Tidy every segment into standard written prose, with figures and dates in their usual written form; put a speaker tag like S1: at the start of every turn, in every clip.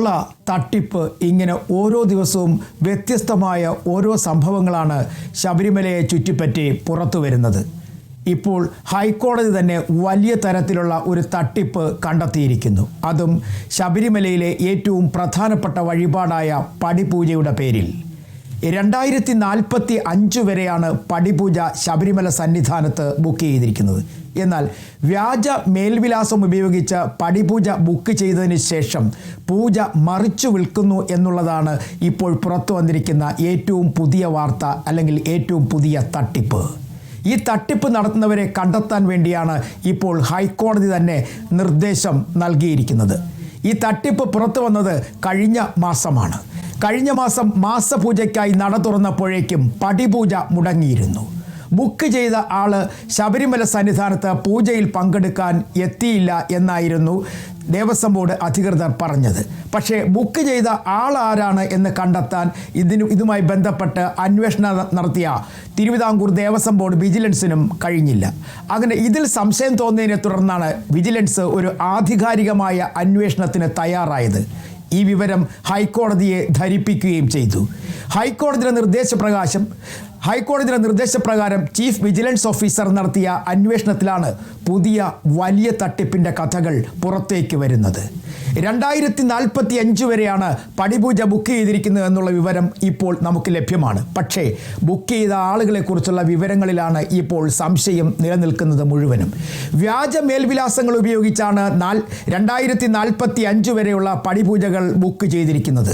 S1: കൊള്ള, തട്ടിപ്പ് ഇങ്ങനെ ഓരോ ദിവസവും വ്യത്യസ്തമായ ഓരോ സംഭവങ്ങളാണ് ശബരിമലയെ ചുറ്റിപ്പറ്റി പുറത്തു വരുന്നത്. ഇപ്പോൾ ഹൈക്കോടതി തന്നെ വലിയ തരത്തിലുള്ള ഒരു തട്ടിപ്പ് കണ്ടെത്തിയിരിക്കുന്നു. അതും ശബരിമലയിലെ ഏറ്റവും പ്രധാനപ്പെട്ട വഴിപാടായ പടിപൂജയുടെ പേരിൽ. 2045 വരെയാണ് പടിപൂജ ശബരിമല സന്നിധാനത്ത് ബുക്ക് ചെയ്തിരിക്കുന്നത്. എന്നാൽ വ്യാജ മേൽവിലാസം ഉപയോഗിച്ച് പടിപൂജ ബുക്ക് ചെയ്തതിന് ശേഷം പൂജ മറിച്ചു വിൽക്കുന്നു എന്നുള്ളതാണ് ഇപ്പോൾ പുറത്തു വന്നിരിക്കുന്ന ഏറ്റവും പുതിയ വാർത്ത, അല്ലെങ്കിൽ ഏറ്റവും പുതിയ തട്ടിപ്പ്. ഈ തട്ടിപ്പ് നടത്തുന്നവരെ കണ്ടെത്താൻ വേണ്ടിയാണ് ഇപ്പോൾ ഹൈക്കോടതി തന്നെ നിർദ്ദേശം നൽകിയിരിക്കുന്നത്. ഈ തട്ടിപ്പ് പുറത്തു വന്നത് കഴിഞ്ഞ മാസമാണ്. കഴിഞ്ഞ മാസം മാസപൂജയ്ക്കായി നട തുറന്നപ്പോഴേക്കും പടിപൂജ മുടങ്ങിയിരുന്നു. ബുക്ക് ചെയ്ത ആള് ശബരിമല സന്നിധാനത്ത് പൂജയിൽ പങ്കെടുക്കാൻ എത്തിയില്ല എന്നായിരുന്നു ദേവസ്വം ബോർഡ് അധികൃതർ പറഞ്ഞത്. പക്ഷേ ബുക്ക് ചെയ്ത ആളാരാണ് എന്ന് കണ്ടെത്താൻ ഇതുമായി ബന്ധപ്പെട്ട് അന്വേഷണം നടത്തിയ തിരുവിതാംകൂർ ദേവസ്വം ബോർഡ് വിജിലൻസിനും കഴിഞ്ഞില്ല. അങ്ങനെ ഇതിൽ സംശയം തോന്നിയതിനെ തുടർന്നാണ് വിജിലൻസ് ഒരു ആധികാരികമായ അന്വേഷണത്തിന് തയ്യാറായത്. ഈ വിവരം ഹൈക്കോടതിയെ ധരിപ്പിക്കുകയും ചെയ്തു. ഹൈക്കോടതിയുടെ നിർദ്ദേശപ്രകാരം ചീഫ് വിജിലൻസ് ഓഫീസർ നടത്തിയ അന്വേഷണത്തിലാണ് പുതിയ വലിയ തട്ടിപ്പിൻ്റെ കഥകൾ പുറത്തേക്ക് വരുന്നത്. 2045 വരെയാണ് പടിപൂജ ബുക്ക് ചെയ്തിരിക്കുന്നത് എന്നുള്ള വിവരം ഇപ്പോൾ നമുക്ക് ലഭ്യമാണ്. പക്ഷേ ബുക്ക് ചെയ്ത ആളുകളെക്കുറിച്ചുള്ള വിവരങ്ങളിലാണ് ഇപ്പോൾ സംശയം നിലനിൽക്കുന്നത് മുഴുവനും. വ്യാജ മേൽവിലാസങ്ങൾ ഉപയോഗിച്ചാണ് 2045 വരെയുള്ള പടിപൂജകൾ ബുക്ക് ചെയ്തിരിക്കുന്നത്.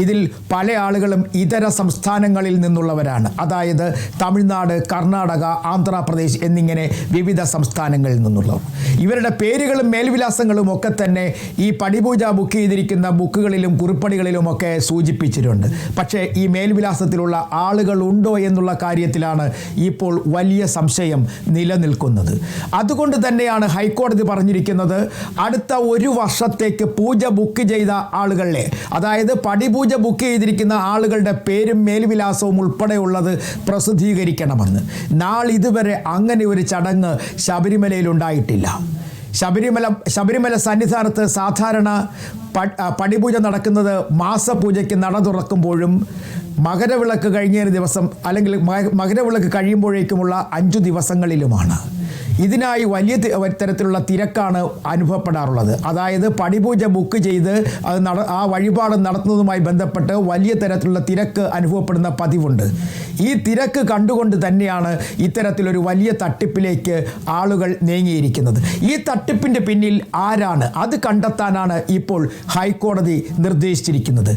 S1: ഇതിൽ പല ആളുകളും ഇതര സംസ്ഥാനങ്ങളിൽ നിന്നുള്ളവരാണ്. അതായത് തമിഴ്നാട്, കർണാടക, ആന്ധ്രാപ്രദേശ് എന്നിങ്ങനെ വിവിധ സംസ്ഥാനങ്ങളിൽ നിന്നുള്ളവർ. ഇവരുടെ പേരുകളും മേൽവിലാസങ്ങളും ഒക്കെ തന്നെ ഈ പടിപൂജ ബുക്ക് ചെയ്തിരിക്കുന്ന ബുക്കുകളിലും കുറിപ്പടികളിലുമൊക്കെ സൂചിപ്പിച്ചിട്ടുണ്ട്. പക്ഷേ ഈ മേൽവിലാസത്തിലുള്ള ആളുകൾ ഉണ്ടോ എന്നുള്ള കാര്യത്തിലാണ് ഇപ്പോൾ വലിയ സംശയം നിലനിൽക്കുന്നത്. അതുകൊണ്ട് തന്നെയാണ് ഹൈക്കോടതി പറഞ്ഞിരിക്കുന്നത്, അടുത്ത 1 വർഷത്തേക്ക് പൂജ ബുക്ക് ചെയ്ത ആളുകളെ, അതായത് പടിപൂജ ബുക്ക് ചെയ്തിരിക്കുന്ന ആളുകളുടെ പേരും മേൽവിലാസവും ഉൾപ്പെടെയുള്ളത് പ്രസിദ്ധീകരിക്കണമെന്ന്. നാളിതുവരെ അങ്ങനെ ഒരു ചടങ്ങ് ശബരിമലയിൽ ഉണ്ടായിട്ടില്ല. ശബരിമല സന്നിധാനത്ത് സാധാരണ പടിപൂജ നടക്കുന്നത് മാസപൂജയ്ക്ക് നട തുറക്കുമ്പോഴും മകരവിളക്ക് കഴിഞ്ഞ ദിവസം, അല്ലെങ്കിൽ മകരവിളക്ക് കഴിയുമ്പോഴേക്കുമുള്ള 5 ദിവസങ്ങളിലുമാണ്. ഇതിനായി വലിയ തരത്തിലുള്ള തിരക്കാണ് അനുഭവപ്പെടാറുള്ളത്. അതായത് പടിപൂജ ബുക്ക് ചെയ്ത് ആ വഴിപാട് നടത്തുന്നതുമായി ബന്ധപ്പെട്ട് വലിയ തരത്തിലുള്ള തിരക്ക് അനുഭവപ്പെടുന്ന പതിവുണ്ട്. ഈ തിരക്ക് കണ്ടുകൊണ്ട് തന്നെയാണ് ഇത്തരത്തിലൊരു വലിയ തട്ടിപ്പിലേക്ക് ആളുകൾ നീങ്ങിയിരിക്കുന്നത്. ഈ തട്ടിപ്പിൻ്റെ പിന്നിൽ ആരാണ്, അത് കണ്ടെത്താനാണ് ഇപ്പോൾ ഹൈക്കോടതി നിർദ്ദേശിച്ചിരിക്കുന്നത്.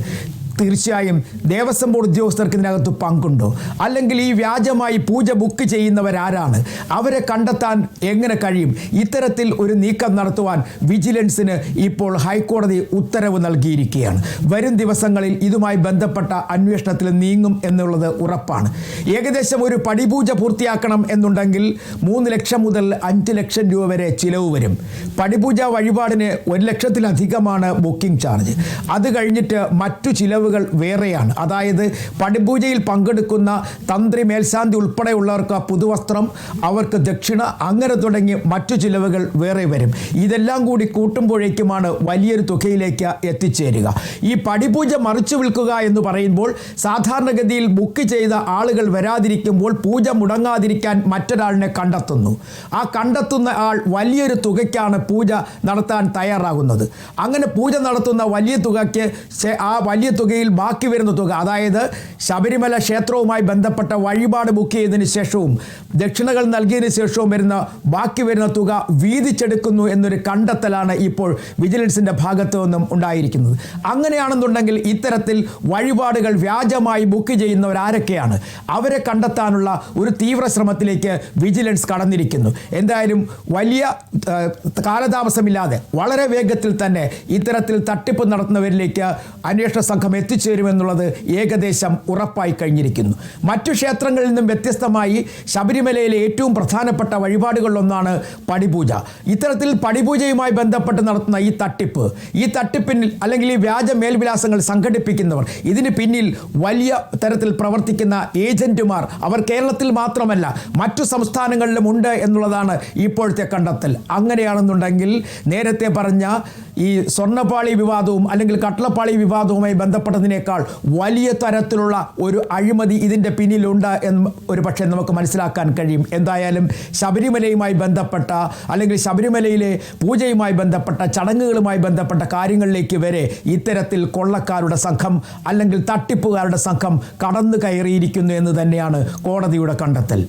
S1: തീർച്ചയായും ദേവസ്വം ബോർഡ് ഉദ്യോഗസ്ഥർക്ക് ഇതിനകത്ത് പങ്കുണ്ടോ, അല്ലെങ്കിൽ ഈ വ്യാജമായി പൂജ ബുക്ക് ചെയ്യുന്നവരാരാണ്, അവരെ കണ്ടെത്താൻ എങ്ങനെ കഴിയും? ഇത്തരത്തിൽ ഒരു നീക്കം നടത്തുവാൻ വിജിലൻസിന് ഇപ്പോൾ ഹൈക്കോടതി ഉത്തരവ് നൽകിയിരിക്കുകയാണ്. വരും ദിവസങ്ങളിൽ ഇതുമായി ബന്ധപ്പെട്ട അന്വേഷണത്തിൽ നീങ്ങും എന്നുള്ളത് ഉറപ്പാണ്. ഏകദേശം ഒരു പടിപൂജ പൂർത്തിയാക്കണം എന്നുണ്ടെങ്കിൽ 3 ലക്ഷം മുതൽ 5 ലക്ഷം രൂപ വരെ ചിലവ് വരും. പടിപൂജ വഴിപാടിന് 1 ലക്ഷത്തിലധികമാണ് ബുക്കിംഗ് ചാർജ്. അത് കഴിഞ്ഞിട്ട് മറ്റു ചിലവ് വേറെയാണ്. അതായത് പടിപൂജയിൽ പങ്കെടുക്കുന്ന തന്ത്രി, മേൽശാന്തി ഉൾപ്പെടെയുള്ളവർക്ക് പുതുവസ്ത്രം, അവർക്ക് ദക്ഷിണ, അങ്ങനെ തുടങ്ങി മറ്റു ചിലവുകൾ വേറെ വരും. ഇതെല്ലാം കൂടി കൂട്ടുമ്പോഴേക്കുമാണ് വലിയൊരു തുകയിലേക്ക് എത്തിച്ചേരുക. ഈ പടിപൂജ മറിച്ചു വിൽക്കുക എന്ന് പറയുമ്പോൾ സാധാരണഗതിയിൽ ബുക്ക് ചെയ്ത ആളുകൾ വരാതിരിക്കുമ്പോൾ പൂജ മുടങ്ങാതിരിക്കാൻ മറ്റൊരാളിനെ കണ്ടെത്തുന്നു. ആ കണ്ടെത്തുന്ന ആൾ വലിയൊരു തുകയ്ക്കാണ് പൂജ നടത്താൻ തയ്യാറാകുന്നത്. അങ്ങനെ പൂജ നടത്തുന്ന വലിയ തുകയ്ക്ക് ആ വലിയ തുകയിൽ ബാക്കി വരുന്ന തുക, അതായത് ശബരിമല ക്ഷേത്രവുമായി ബന്ധപ്പെട്ട വഴിപാട് ബുക്ക് ചെയ്തതിന് ശേഷവും ദക്ഷിണകൾ നൽകിയതിന് ശേഷവും ബാക്കി വരുന്ന തുക വീതിച്ചെടുക്കുന്നു എന്നൊരു കണ്ടെത്തലാണ് ഇപ്പോൾ വിജിലൻസിൻ്റെ ഭാഗത്തു നിന്നും ഉണ്ടായിരിക്കുന്നത്. അങ്ങനെയാണെന്നുണ്ടെങ്കിൽ ഇത്തരത്തിൽ വഴിപാടുകൾ വ്യാജമായി ബുക്ക് ചെയ്യുന്നവരാരൊക്കെയാണ്, അവരെ കണ്ടെത്താനുള്ള ഒരു തീവ്ര ശ്രമത്തിലേക്ക് വിജിലൻസ് കടന്നിരിക്കുന്നു. എന്തായാലും വലിയ കാലതാമസമില്ലാതെ വളരെ വേഗത്തിൽ തന്നെ ഇത്തരത്തിൽ തട്ടിപ്പ് നടത്തുന്നവരിലേക്ക് അന്വേഷണ സംഘം എത്തിച്ചേരുമെന്നുള്ളത് ഏകദേശം ഉറപ്പായി കഴിഞ്ഞിരിക്കുന്നു. മറ്റു ക്ഷേത്രങ്ങളിൽ നിന്നും വ്യത്യസ്തമായി ശബരിമലയിലെ ഏറ്റവും പ്രധാനപ്പെട്ട വഴിപാടുകളിലൊന്നാണ് പടിപൂജ. ഇത്തരത്തിൽ പടിപൂജയുമായി ബന്ധപ്പെട്ട് നടത്തുന്ന ഈ തട്ടിപ്പിനിൽ അല്ലെങ്കിൽ ഈ വ്യാജ മേൽവിലാസങ്ങൾ സംഘടിപ്പിക്കുന്നവർ, ഇതിന് പിന്നിൽ വലിയ തരത്തിൽ പ്രവർത്തിക്കുന്ന ഏജന്റുമാർ അവർ കേരളത്തിൽ മാത്രമല്ല മറ്റു സംസ്ഥാനങ്ങളിലും ഉണ്ട് എന്നുള്ളതാണ് ഇപ്പോഴത്തെ കണ്ടെത്തൽ. അങ്ങനെയാണെന്നുണ്ടെങ്കിൽ നേരത്തെ പറഞ്ഞ ഈ സ്വർണ്ണപ്പാളി വിവാദവും അല്ലെങ്കിൽ കട്ടളപ്പാളി വിവാദവുമായി ബന്ധപ്പെട്ടതിനേക്കാൾ വലിയ തരത്തിലുള്ള ഒരു അഴിമതി ഇതിൻ്റെ പിന്നിലുണ്ട് എന്ന് ഒരു പക്ഷേ നമുക്ക് മനസ്സിലാക്കാൻ കഴിയും. എന്തായാലും ശബരിമലയുമായി ബന്ധപ്പെട്ട അല്ലെങ്കിൽ ശബരിമലയിലെ പൂജയുമായി ബന്ധപ്പെട്ട ചടങ്ങുകളുമായി ബന്ധപ്പെട്ട കാര്യങ്ങളിലേക്ക് വരെ ഇത്തരത്തിൽ കൊള്ളക്കാരുടെ സംഘം അല്ലെങ്കിൽ തട്ടിപ്പുകാരുടെ സംഘം കടന്നു കയറിയിരിക്കുന്നു എന്ന് തന്നെയാണ് കോടതിയുടെ കണ്ടെത്തൽ.